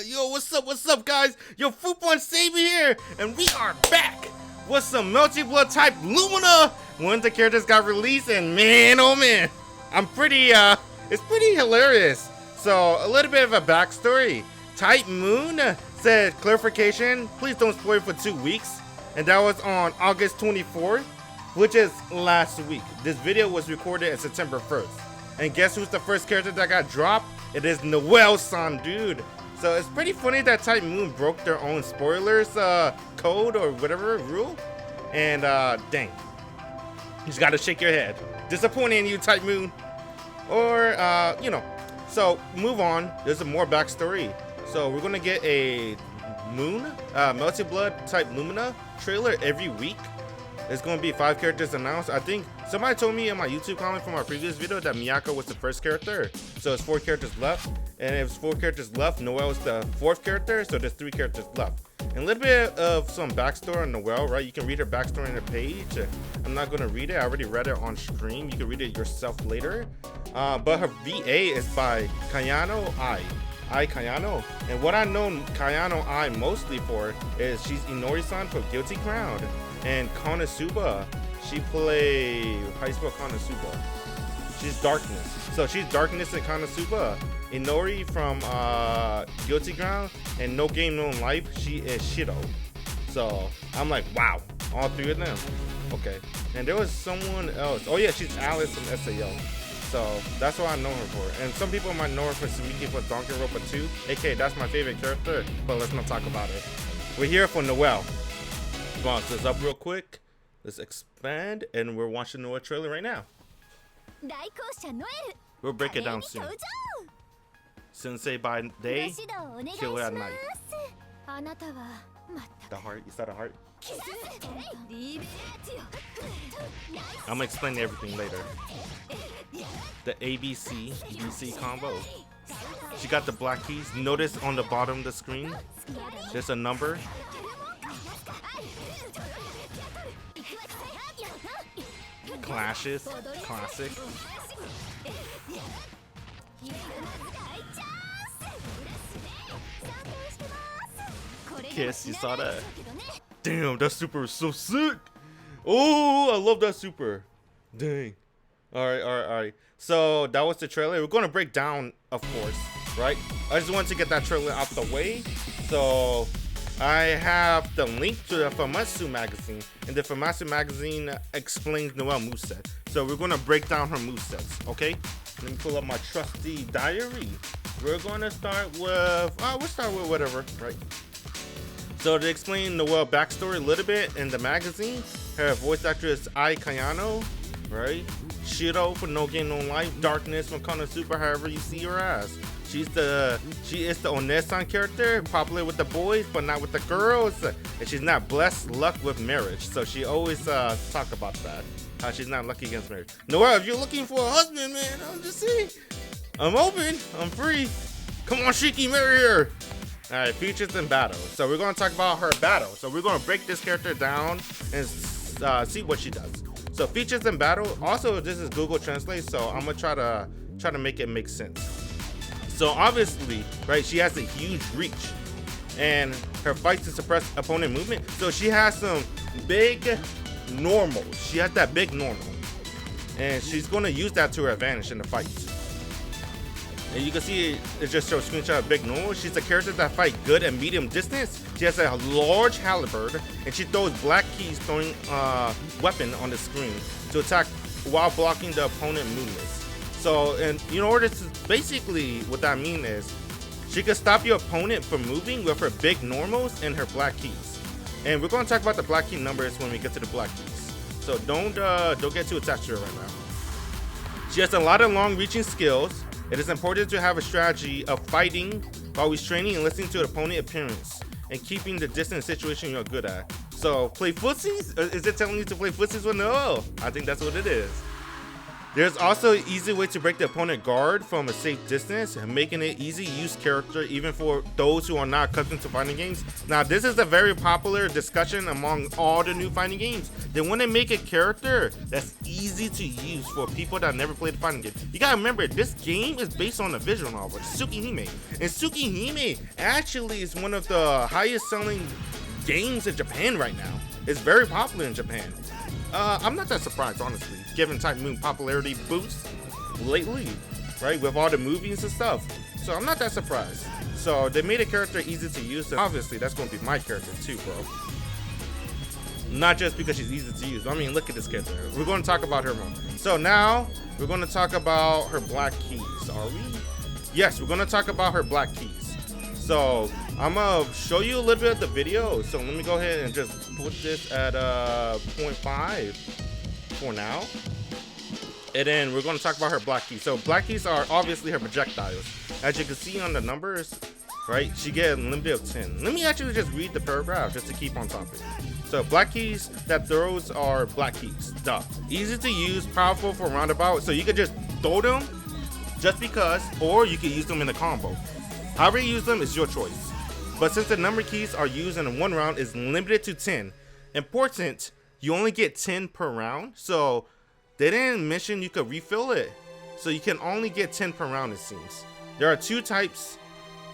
Yo, what's up, guys? Yo, Fruit Punch Saber here, and we are back with some Melty Blood type Lumina. One of the characters got released, and man, oh man, it's pretty hilarious. So, a little bit of a backstory. Type Moon said, clarification, please don't spoil for 2 weeks. And that was on August 24th, which is last week. This video was recorded on September 1st. And guess who's the first character that got dropped? It is Noel-san, dude. So it's pretty funny that Type Moon broke their own spoilers code or whatever rule. And dang, you just gotta shake your head. Disappointing in you, Type Moon. Or you know. So move on. There's a more backstory. So we're gonna get a Moon, Melty Blood type Lumina trailer every week. There's gonna be 5 characters announced. I think somebody told me in my YouTube comment from our previous video that Miyako was the first character. So it's 4 characters left. And if it's 4 characters left, Noel is the 4th character. So there's 3 characters left. And a little bit of some backstory on Noel, right? You can read her backstory on the page. I'm not gonna read it. I already read it on stream. You can read it yourself later. But her VA is by Kayano I Kayano. And what I know Kayano I mostly for is she's Inori-san for Guilty Crown. And Konosuba, she played, how you spell Konosuba? She's Darkness. So she's Darkness in Konosuba. Inori from Guilty Ground and No Game No Life, she is Shido. So I'm like, wow, all 3 of them. Okay. And there was someone else. Oh yeah, she's Alice from SAO. So that's what I know her for. And some people might know her for Sumiki for Danganronpa 2. aka that's my favorite character, but let's not talk about it. We're here for Noel. Bounce this up real quick. Let's expand, and we're watching the Noel trailer right now. We'll break it down soon. Sensei by day, killer at night. The heart, you saw the heart? I'm gonna explain everything later. The ABC, DC combo. She got the black keys. Notice on the bottom of the screen, there's a number. Clashes, classic. Kiss, you saw that? Damn, that super is so sick. Oh, I love that super. Dang. All right. So that was the trailer. We're gonna break down, of course, right? I just wanted to get that trailer out the way. So I have the link to the Famitsu magazine, and the Famitsu magazine explains Noel moveset. So we're gonna break down her movesets, okay? Let me pull up my trusty diary. We're gonna start with, we'll start with whatever, right? So to explain Noel backstory a little bit in the magazine, her voice actor is Ai Kayano, right? Shiro for No Game No Life, Darkness from Konosuba, however you see her as. She is the Onesan character, popular with the boys but not with the girls, and she's not blessed luck with marriage. So she always talk about that, how she's not lucky against marriage. Noel, if you're looking for a husband, man, I'm just saying, I'm open, I'm free. Come on, Shiki, marry her. All right, features and battle. So we're gonna talk about her battle. So we're gonna break this character down and see what she does. So features and battle. Also, this is Google Translate, so I'm gonna try to make it make sense. So obviously, right, she has a huge reach, and her fights to suppress opponent movement. So she has some big normals. She has that big normal, and she's gonna use that to her advantage in the fights. And you can see it just shows a screenshot of big normal. She's a character that fight good at medium distance. She has a large halberd, and she throws black keys throwing weapon on the screen to attack while blocking the opponent movements. So, and in order to, basically what that means is she can stop your opponent from moving with her big normals and her black keys. And we're going to talk about the black key numbers when we get to the black keys. So don't get too attached to her right now. She has a lot of long-reaching skills. It is important to have a strategy of fighting while restraining and listening to the opponent appearance and keeping the distance situation you're good at. So play footsies? Is it telling you to play footsies with Noel? I think that's what it is. There's also an easy way to break the opponent guard from a safe distance, making it easy to use character even for those who are not accustomed to fighting games. Now, this is a very popular discussion among all the new fighting games. They want to make a character that's easy to use for people that never played a fighting game. You gotta remember, this game is based on a visual novel, Tsukihime. And Tsukihime actually is one of the highest selling games in Japan right now. It's very popular in Japan. I'm not that surprised, honestly, given Type Moon popularity boost lately, right, with all the movies and stuff. So I'm not that surprised. So they made a character easy to use, and obviously that's going to be my character too, bro. Not just because she's easy to use. I mean, look at this character. We're going to talk about her more. So now we're going to talk about her black keys. Are we? Yes, we're going to talk about her black keys. So I'm gonna show you a little bit of the video. So let me go ahead and just put this at 0.5 for now. And then we're gonna talk about her black keys. So black keys are obviously her projectiles. As you can see on the numbers, right? She gets a limit of 10. Let me actually just read the paragraph just to keep on topic. So black keys that throws are black keys. Duh. Easy to use, powerful for roundabout. So you could just throw them just because, or you could use them in a combo. However you use them is your choice. But since the number keys are used in one round is limited to 10. Important, you only get 10 per round. So they didn't mention you could refill it. So you can only get 10 per round, it seems. There are two types,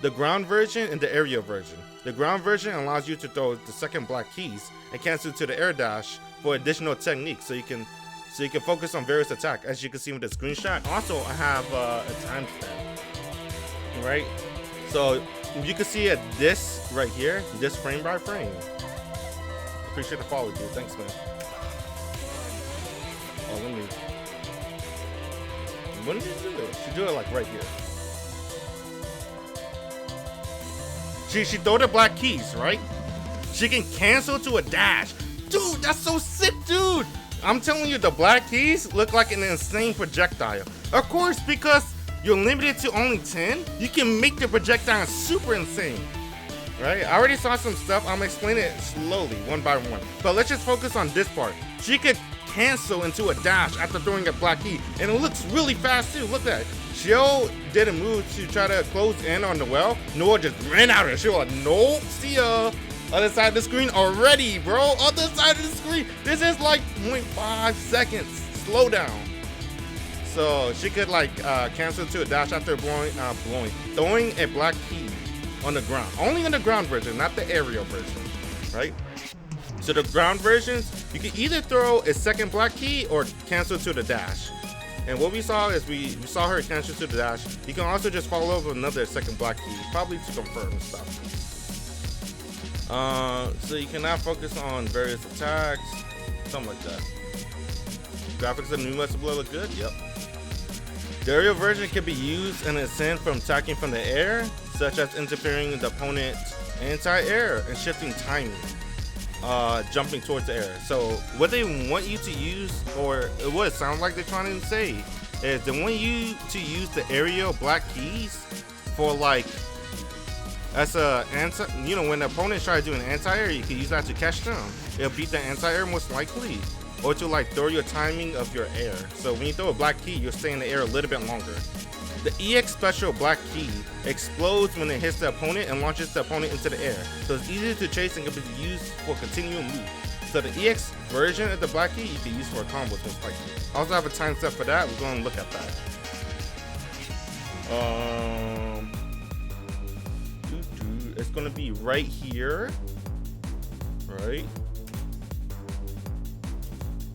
the ground version and the aerial version. The ground version allows you to throw the second black keys and cancel to the air dash for additional techniques. So you can focus on various attacks, as you can see with the screenshot. Also, I have a timestamp, right? So you can see this right here, this frame by frame. Appreciate the follow, dude. Thanks, man. Oh, let me. When did you do it? She do it like right here. She throw the black keys, right? She can cancel to a dash. Dude, that's so sick, dude. I'm telling you, the black keys look like an insane projectile. Of course, because you're limited to only 10, you can make the projectile super insane, right? I already saw some stuff. I'm explaining it slowly, one by one. But let's just focus on this part. She could cancel into a dash after throwing a black key, and it looks really fast too. Look at that. Shio did a move to try to close in on Noel. Noel just ran out of it. She was like, nope, see ya. Other side of the screen already, bro. Other side of the screen. This is like 0.5 seconds. Slow down. So she could like cancel to a dash after throwing a black key on the ground. Only on the ground version, not the aerial version, right? So the ground versions, you can either throw a second black key or cancel to the dash. And what we saw is we saw her cancel to the dash. You can also just follow up with another second black key, probably to confirm stuff. So you can now focus on various attacks, something like that. Graphics of the new Metal Blood look good. Yep. The aerial version can be used in a sense from attacking from the air, such as interfering with the opponent's anti-air and shifting timing, jumping towards the air. So what they want you to use, or what it sounds like they're trying to say, is they want you to use the aerial black keys for like, as a anti, you know, when the opponent tries to do an anti-air, you can use that to catch them. It'll beat the anti-air most likely. Or to like throw your timing of your air. So when you throw a black key, you'll stay in the air a little bit longer. The EX special black key explodes when it hits the opponent and launches the opponent into the air. So it's easy to chase and can be used for continual move. So the EX version of the black key you can use for a combo most likely. I also have a time set for that. We're going to look at that. It's going to be right here, right?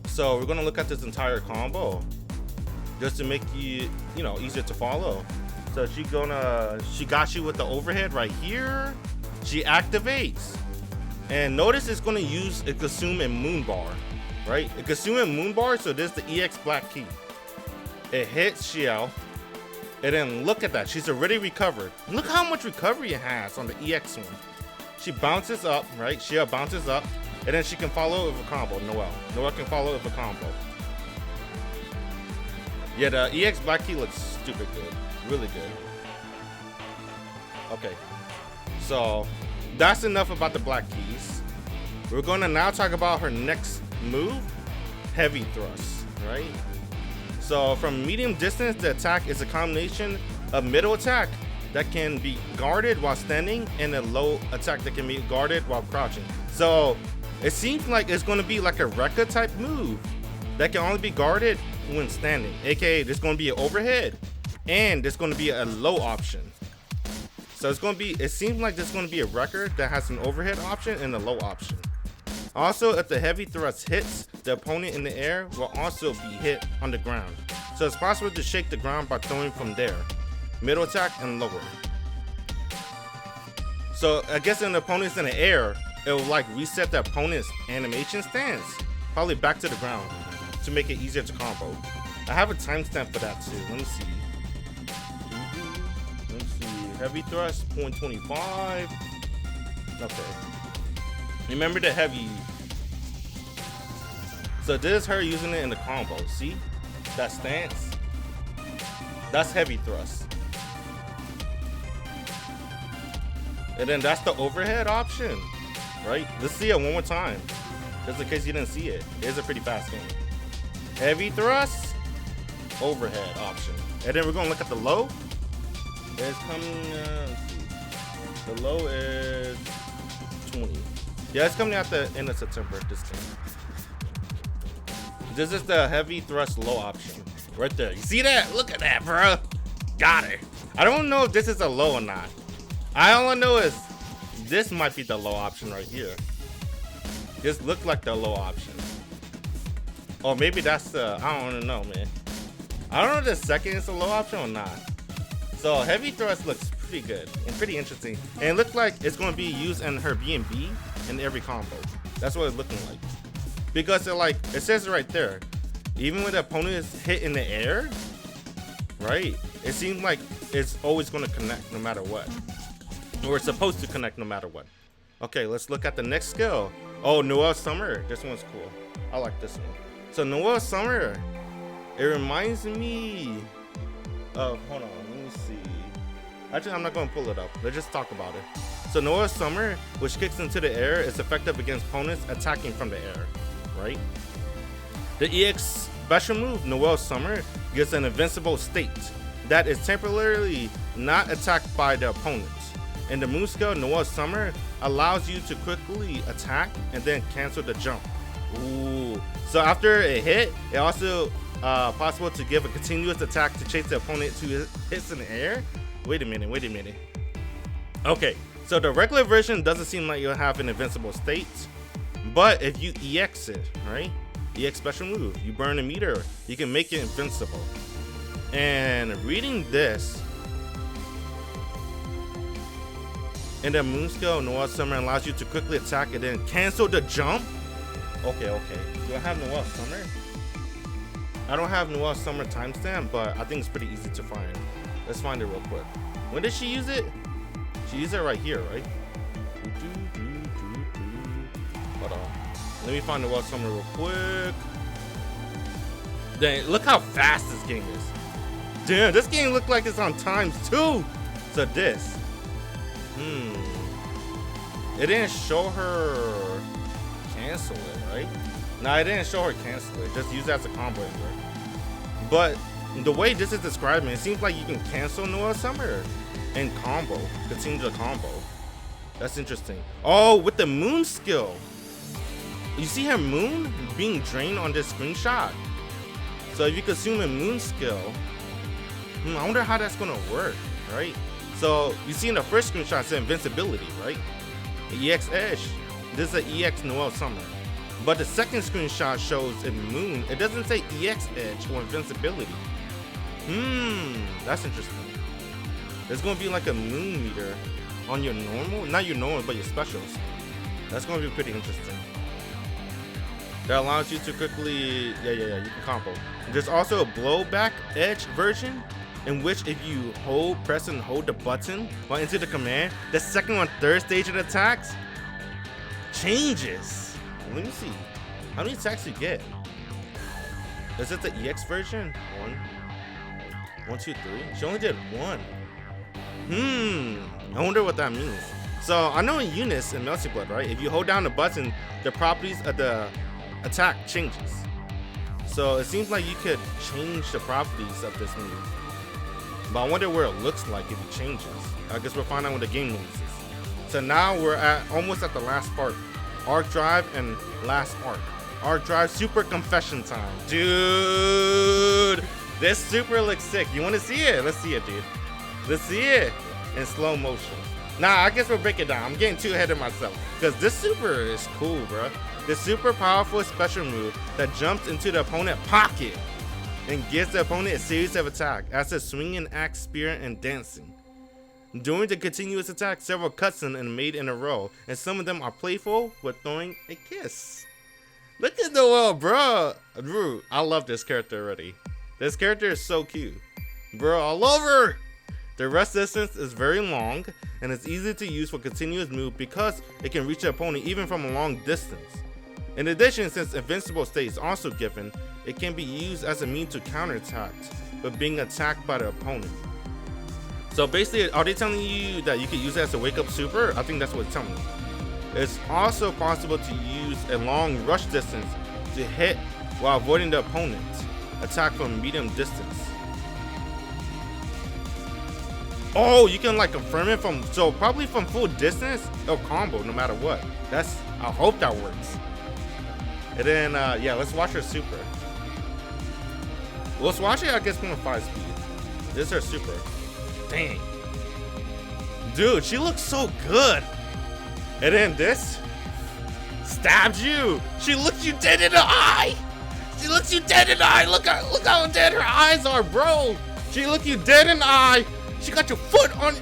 So we're gonna look at this entire combo just to make you know, easier to follow. So she got you with the overhead right here. She activates, and notice it's gonna use a consume and moon bar, right? A consume and moon bar. So this is the EX black key. It hits Xiao, and then look at that. She's already recovered. Look how much recovery it has on the EX one. She bounces up, right? Xiao bounces up. And then she can follow with a combo, Noel. Noel can follow with a combo. Yeah, the EX black key looks stupid good. Really good. Okay. So, that's enough about the black keys. We're going to now talk about her next move, heavy thrust, right? So from medium distance, the attack is a combination of middle attack that can be guarded while standing and a low attack that can be guarded while crouching. So it seems like it's going to be like a Rekka type move that can only be guarded when standing, aka there's going to be an overhead and there's going to be a low option. So it's going to be, it seems like there's going to be a record that has an overhead option and a low option. Also, if the heavy thrust hits the opponent in the air, will also be hit on the ground. So it's possible to shake the ground by throwing from there. Middle attack and lower. So I guess when the opponent's in the air, it will like reset the opponent's animation stance, probably back to the ground, to make it easier to combo. I have a timestamp for that too. Let me see. Heavy thrust, 0.25. Okay. Remember the heavy. So this is her using it in the combo. See? That stance. That's heavy thrust. And then that's the overhead option. Right? Let's see it one more time. Just in case you didn't see it. It's a pretty fast game. Heavy thrust, overhead option. And then we're gonna look at the low. It's coming, let's see. The low is 20. Yeah, it's coming out the end of September, this game. This is the heavy thrust low option. Right there. You see that? Look at that, bro. Got it. I don't know if this is a low or not. All I know is this might be the low option right here. This looked like the low option. Or maybe that's the, I don't know, man. I don't know if the second is a low option or not. So heavy thrust looks pretty good and pretty interesting. And it looks like it's going to be used in her B&B in every combo. That's what it's looking like. Because it says it right there. Even when the opponent is hit in the air, right? It seems like it's always going to connect no matter what. Or it's supposed to connect no matter what. Okay, let's look at the next skill. Oh, Noel Summer. This one's cool. I like this one. So Noel Summer, it reminds me of, hold on, let me see. Actually, I'm not going to pull it up. Let's just talk about it. So Noel Summer, which kicks into the air, is effective against opponents attacking from the air, right? The EX special move, Noel Summer, gives an invincible state that is temporarily not attacked by the opponent. And the move skill, Noel Summer, allows you to quickly attack and then cancel the jump. Ooh. So after a hit, it also possible to give a continuous attack to chase the opponent to hits in the air. Wait a minute. Okay, so the regular version doesn't seem like you'll have an invincible state, but if you EX it, right? EX special move, you burn a meter, you can make it invincible. And reading this, in the moon skill, Noel Summer allows you to quickly attack and then cancel the jump. Okay. Do I have Noel Summer? I don't have Noel Summer timestamp, but I think it's pretty easy to find. Let's find it real quick. When did she use it? She used it right here, right? Hold on. Let me find Noel Summer real quick. Dang, look how fast this game is. Damn, this game looked like it's on ×2. So this. It didn't show her cancel it, right? No, it didn't show her cancel it. Just use it as a combo anyway. But the way this is describing, it seems like you can cancel Noel Summer and combo, continue the combo. That's interesting. Oh, with the moon skill. You see her moon being drained on this screenshot. So if you consume a moon skill, I wonder how that's gonna work, right? So you see in the first screenshot, it's invincibility, right? EX Edge. This is an EX Noel Summer. But the second screenshot shows a moon. It doesn't say EX Edge or invincibility. That's interesting. There's gonna be like a moon meter on your normal, not your normal, but your specials. That's gonna be pretty interesting. That allows you to quickly, yeah, you can combo. There's also a blowback edge version, in which if you press and hold the button while into the command, the second and third stage of the attacks changes. Let me see. How many attacks you get? Is it the EX version? 1, 2, 3. She only did 1. I wonder what that means. So I know in Eunice and Melty Blood, right? If you hold down the button, the properties of the attack changes. So it seems like you could change the properties of this move. But I wonder where it looks like if it changes. I guess we'll find out when the game releases. So now we're almost at the last part. Arc Drive and last arc. Arc Drive Super Confession time. Dude, this super looks sick. You want to see it? Let's see it, dude. Let's see it in slow motion. Nah, I guess we'll break it down. I'm getting too ahead of myself. Because this super is cool, bro. This super powerful special move that jumps into the opponent's pocket and gives the opponent a series of attacks as a swinging axe, spear, and dancing. During the continuous attack, several cutscenes are made in a row, and some of them are playful with throwing a kiss. Look at Noel, bro. Drew, I love this character already. This character is so cute. Bro, I love her. The rest distance is very long, and it's easy to use for continuous move because it can reach the opponent even from a long distance. In addition, since invincible state is also given, it can be used as a means to counterattack, but being attacked by the opponent. So basically, are they telling you that you can use it as a wake-up super? I think that's what it's telling you. It's also possible to use a long rush distance to hit while avoiding the opponent's attack from medium distance. Oh, you can like confirm it from, so probably from full distance, it'll combo no matter what. I hope that works. And then, yeah, let's watch her super. Let's watch it, I guess, from a 5 speed. This is her super. Dang. Dude, she looks so good. And then this stabs you. She looks you dead in the eye. She looks you dead in the eye. Look how dead her eyes are, bro. She look you dead in the eye. She got your foot on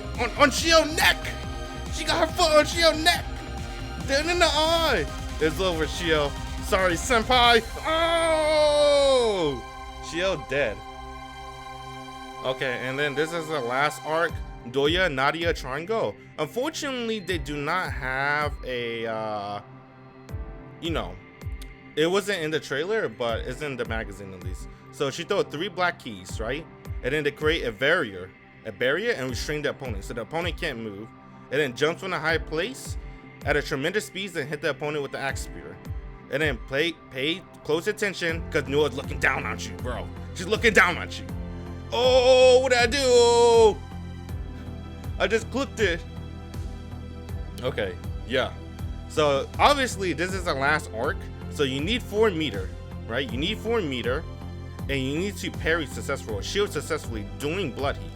Shio's neck. She got her foot on Shio's neck. Dead in the eye. It's over, Shio. Sorry, senpai. Oh! Shio dead. Okay, and then this is the last arc, Doya Nadia Triangle. Unfortunately, they do not have a, you know, it wasn't in the trailer, but it's in the magazine at least. So she throw 3 black keys, right? And then they create a barrier and restrain the opponent, so the opponent can't move. And then jumps from a high place at a tremendous speed and hit the opponent with the axe spear. And then pay close attention, because Noel's looking down on you, bro. She's looking down on you. Oh, what did I do? I just clicked it. Okay, yeah. So obviously this is the last arc. So you need 4 meter, right? You need 4 meter, and you need to parry successfully, shield successfully doing blood heat.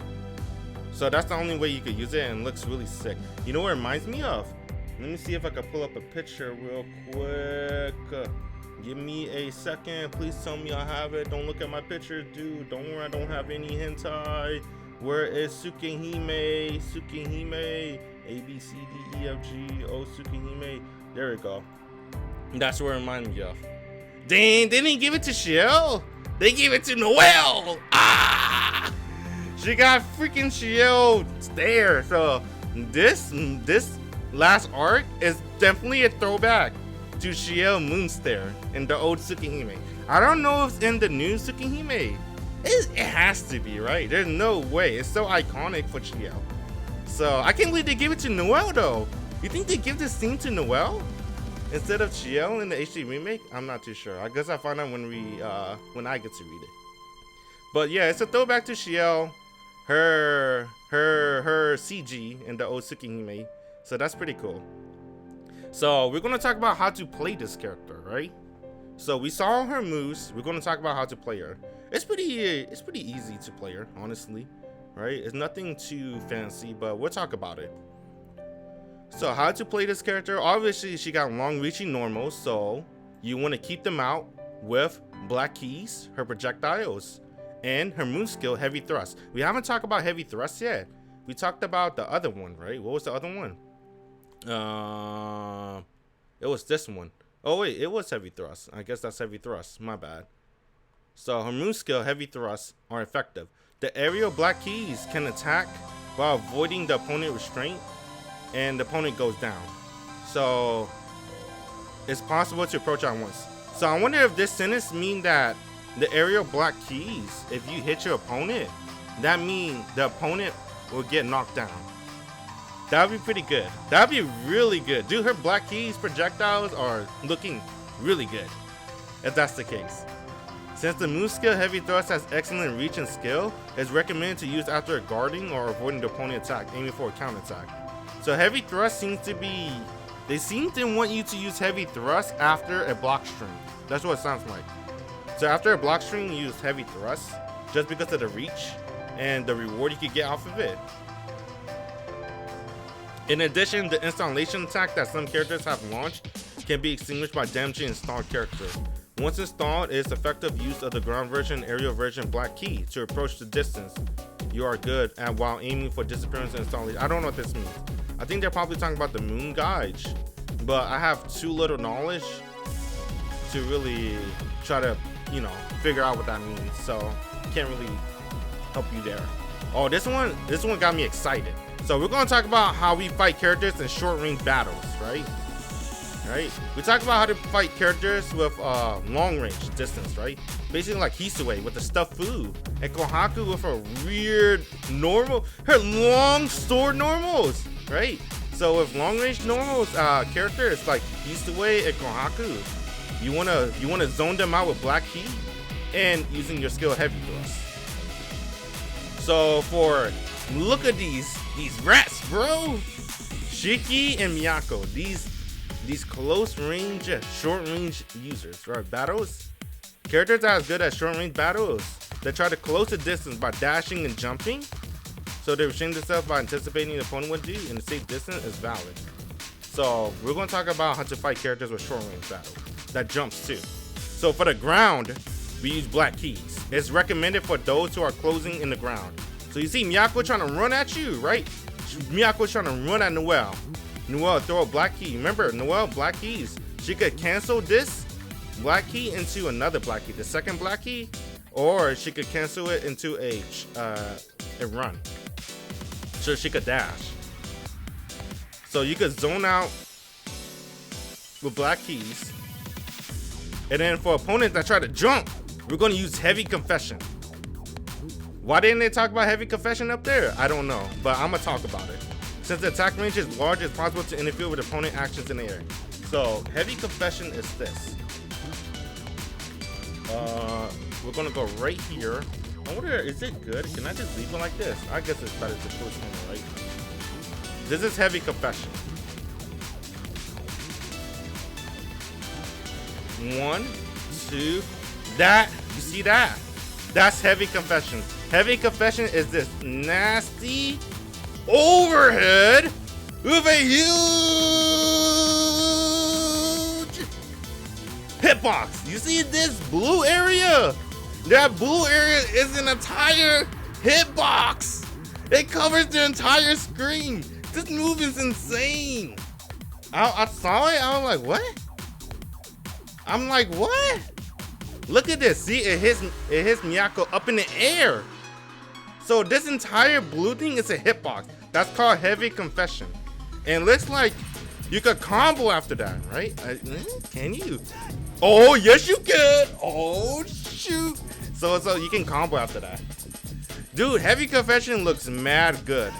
So that's the only way you could use it, and it looks really sick. You know what it reminds me of? Let me see if I can pull up a picture real quick. Give me a second. Please tell me I have it. Don't look at my picture, dude. Don't worry, I don't have any hentai. Where is Tsukihime? Tsukihime. A, B, C, D, E, F, G, O, Tsukihime. There we go. That's what it reminded me of. Dang, they didn't give it to Shio. They gave it to Noel. Ah! She got freaking Shio there. So this last arc is definitely a throwback to Shio Moonstare in the old Tsukihime. I don't know if it's in the new Tsukihime. It has to be, right? There's no way. It's so iconic for Shio. So I can't believe they gave it to Noel though. You think they give this scene to Noel instead of Shio in the HD remake? I'm not too sure. I guess I'll find out when I get to read it. But yeah, it's a throwback to Shio, her CG in the old Tsukihime. So that's pretty cool. So we're gonna talk about how to play this character, right? So we saw her moves. We're gonna talk about how to play her. It's pretty easy to play her, honestly, right? It's nothing too fancy, but we'll talk about it. So how to play this character? Obviously, she got long-reaching normals, so you want to keep them out with black keys, her projectiles, and her moon skill, heavy thrust. We haven't talked about heavy thrust yet. We talked about the other one, right? What was the other one? It was this one. Oh wait, it was heavy thrust. I guess that's heavy thrust. My bad. So her moon skill, heavy thrust, are effective. The aerial black keys can attack while avoiding the opponent restraint, and the opponent goes down. So it's possible to approach at once. So I wonder if this sentence means that the aerial black keys, if you hit your opponent, that means the opponent will get knocked down. That would be pretty good. That would be really good. Dude, her black keys projectiles are looking really good, if that's the case. Since the move skill Heavy Thrust has excellent reach and skill, it's recommended to use after a guarding or avoiding the opponent attack, aiming for a counter attack. So Heavy Thrust seems to be, they seem to want you to use Heavy Thrust after a block string. That's what it sounds like. So after a block string, you use Heavy Thrust just because of the reach and the reward you could get off of it. In addition, the installation attack that some characters have launched can be extinguished by damaging installed character. Once installed, it is effective use of the ground version and aerial version Black Key to approach the distance you are good at while aiming for disappearance and installation. I don't know what this means. I think they're probably talking about the moon gauge, but I have too little knowledge to really try to, you know, figure out what that means. So can't really help you there. Oh, this one got me excited. So we're gonna talk about how we fight characters in short range battles, right? We talk about how to fight characters with long range distance, right? Basically like Hisue with the stuffed food, and Kohaku with a weird normal, her long sword normals, right? So with long range normals characters like Hisue and Kohaku, you wanna zone them out with Black Key and using your skill Heavy Thrust. So look at these rats, bro. Shiki and Miyako, these close range, short range users, right? Battles, characters that are good at short range battles. They try to close the distance by dashing and jumping. So they restrain themselves by anticipating the opponent would do, and the safe distance is valid. So we're going to talk about how to fight characters with short range battle that jumps too. So for the ground, we use Black Keys. It's recommended for those who are closing in the ground. So you see Miyako trying to run at you, right? Miyako's trying to run at Noel. Noel throw a Black Key. Remember, Noel Black Keys. She could cancel this Black Key into another Black Key, the second Black Key, or she could cancel it into a run. So she could dash. So you could zone out with Black Keys. And then for opponents that try to jump, we're going to use Heavy Confession. Why didn't they talk about Heavy Confession up there? I don't know, but I'm going to talk about it. Since the attack range is large, it's possible to interfere with opponent actions in the air. So Heavy Confession is this. We're going to go right here. I wonder, is it good? Can I just leave it like this? I guess it's better to push one, right? This is Heavy Confession. 1, 2, that, you see that? That's Heavy Confession. Heavy Confession is this nasty overhead with a huge hitbox. You see this blue area? That blue area is an entire hitbox. It covers the entire screen. This move is insane. I saw it. I was like, what? I'm like, what? Look at this. See, it hits Miyako up in the air. So this entire blue thing is a hitbox. That's called Heavy Confession. And it looks like you could combo after that, right? Can you? Oh, yes you can. Oh, shoot. So you can combo after that. Dude, Heavy Confession looks mad good.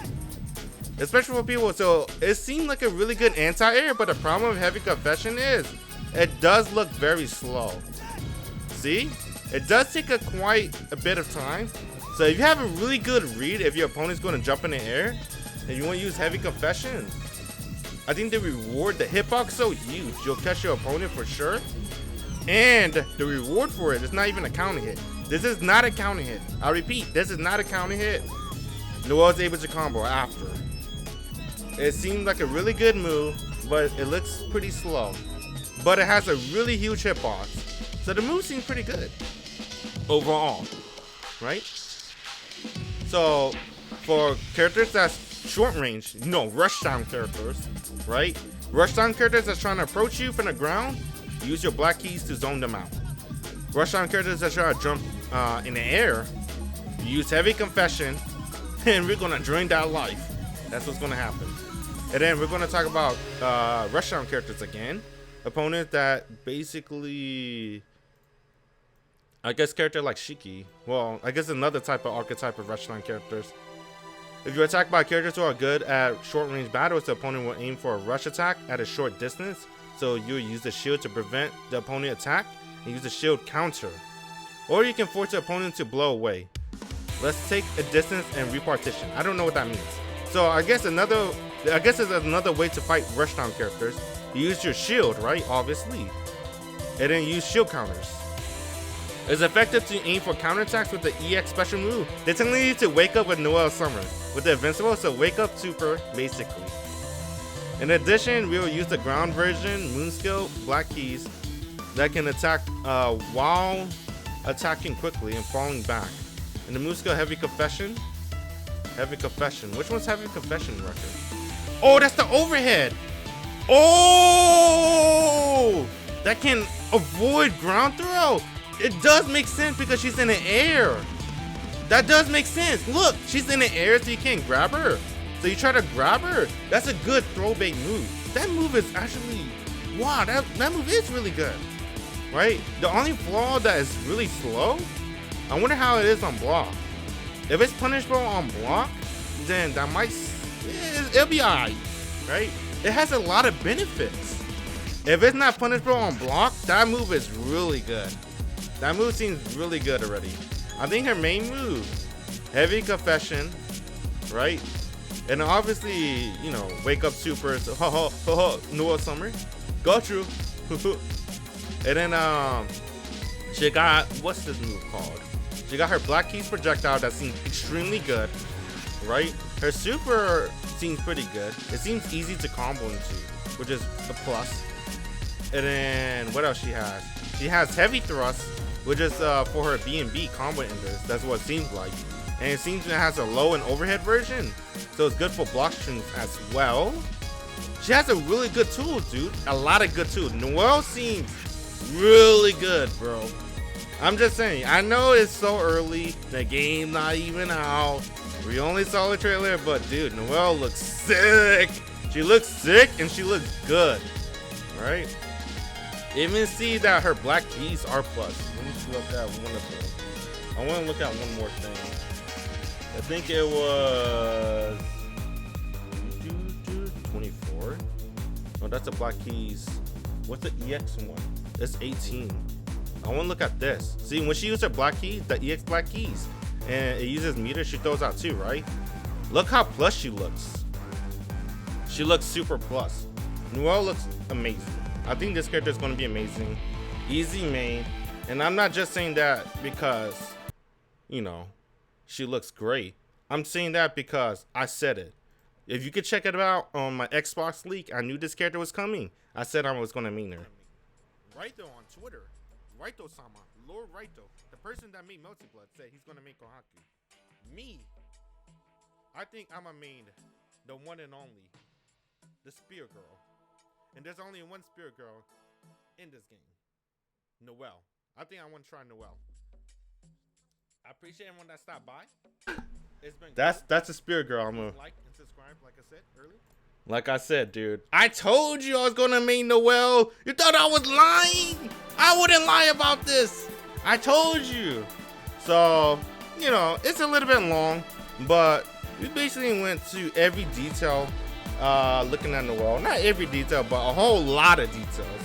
Especially for people. So it seemed like a really good anti-air, but the problem with Heavy Confession is it does look very slow. See? It does take quite a bit of time. So if you have a really good read, if your opponent's going to jump in the air, and you want to use Heavy Confession, I think the reward, the hitbox is so huge, you'll catch your opponent for sure. And the reward for it is not even a counter hit. This is not a counter hit. I repeat, this is not a counter hit. Noel's able to combo after. It seems like a really good move, but it looks pretty slow. But it has a really huge hitbox. So the move seems pretty good overall, right? So for characters that's short range, rush down characters, right? Rush down characters that's trying to approach you from the ground, use your Black Keys to zone them out. Rush down characters that try to jump in the air, use Heavy Confession, and we're gonna drain that life. That's what's gonna happen. And then we're gonna talk about rush down characters again. Opponents that basically, I guess character like Shiki. Well, I guess another type of archetype of rushdown characters. If you're attacked by characters who are good at short range battles, the opponent will aim for a rush attack at a short distance. So you use the shield to prevent the opponent attack and use the shield counter. or you can force your opponent to blow away. Let's take a distance and repartition. I don't know what that means. So I guess it's another way to fight rushdown characters. You use your shield, right? Obviously. And then use shield counters. It's effective to aim for counterattacks with the EX special move. They tell you to wake up with Noel Summer with the invincible, so wake up super basically. In addition, we will use the ground version Moonskill Black Keys that can attack while attacking quickly and falling back. And the Moonskill Heavy Confession. Heavy Confession. Which one's Heavy Confession record? Oh, that's the overhead. Oh, that can avoid ground throw. It does make sense because she's in the air. That does make sense. Look, she's in the air, so you can't grab her. So you try to grab her. That's a good throw bait move. That move is actually, wow, that move is really good, right? The only flaw that is really slow, I wonder how it is on block. If it's punishable on block, then that might, it'll be alright, right? It has a lot of benefits. If it's not punishable on block, that move is really good. That move seems really good already. I think her main move, Heavy Confession, right? And obviously, you know, Wake Up Super, so Noel Summer, got you. And then she got, what's this move called? She got her Black Keys projectile that seems extremely good, right? Her super seems pretty good. It seems easy to combo into, which is a plus. And then what else she has? She has Heavy Thrust, which is for her B&B combo enders. That's what it seems like. And it seems it has a low and overhead version, so it's good for block strings as well. She has a really good tool, dude. A lot of good tools. Noel seems really good, bro. I'm just saying. I know it's so early. The game not even out. We only saw the trailer, but dude, Noel looks sick. She looks sick and she looks good, right? Even see that her Black Keys are plus. Let me look at one of them. I want to look at one more thing. I think it was 24. Oh, that's a Black Keys. What's the EX one? It's 18. I want to look at this. See, when she used her Black Keys, the EX Black Keys, and it uses meter, she throws out too, right? Look how plus she looks. She looks super plus. Noel looks amazing. I think this character is going to be amazing. Easy main. And I'm not just saying that because, you know, she looks great. I'm saying that because I said it. If you could check it out on my Xbox leak, I knew this character was coming. I said I was going to main her. Raito on Twitter. Raito-sama. Lord Raito. The person that made Melty Blood said he's going to make Kohaku. Me. I think I'm a main. The one and only. The Spear Girl. And there's only one Spirit Girl in this game. Noel. I think I want to try Noel. I appreciate everyone that stopped by. It's been that's a Spirit Girl. I'm gonna like and subscribe, like I said earlier. Like I said, dude. I told you I was gonna main Noel. You thought I was lying? I wouldn't lie about this. I told you. So, you know, it's a little bit long, but we basically went to every detail. Looking at Noel, not every detail, but a whole lot of details.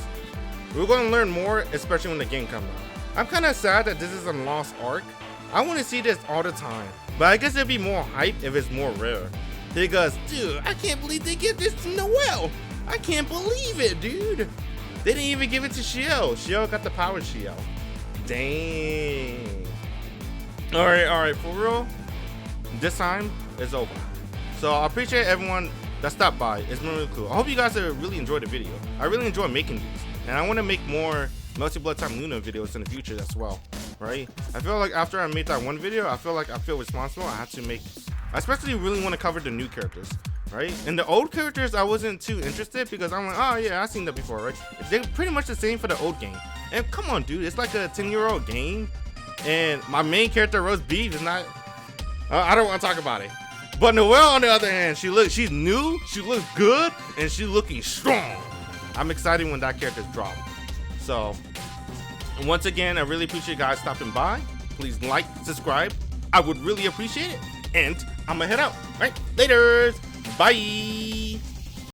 We're going to learn more, especially when the game comes out. I'm kind of sad that this is a lost arc. I want to see this all the time, but I guess it'd be more hype if it's more rare. Because, dude, I can't believe they give this to Noel. I can't believe it, dude. They didn't even give it to Shiel. Shiel got the power Shiel. Dang. All right, for real. This time it's over. So I appreciate everyone that stopped by. It's been really cool. I hope you guys have really enjoyed the video. I really enjoy making these, and I want to make more Melty Blood Time Luna videos in the future as well, right? I feel like after I made that one video, I feel responsible. I have to make, I especially really want to cover the new characters, right? And the old characters, I wasn't too interested because I'm like, oh yeah, I've seen that before, right? They're pretty much the same for the old game. And come on, dude, it's like a 10-year-old game, and my main character, Roast Beef, is not, I don't want to talk about it. But Noel, on the other hand, she's new, she looks good, and she's looking strong. I'm excited when that character's dropped. So, once again, I really appreciate you guys stopping by. Please like, subscribe. I would really appreciate it. And I'm gonna head out. All right, laters. Bye.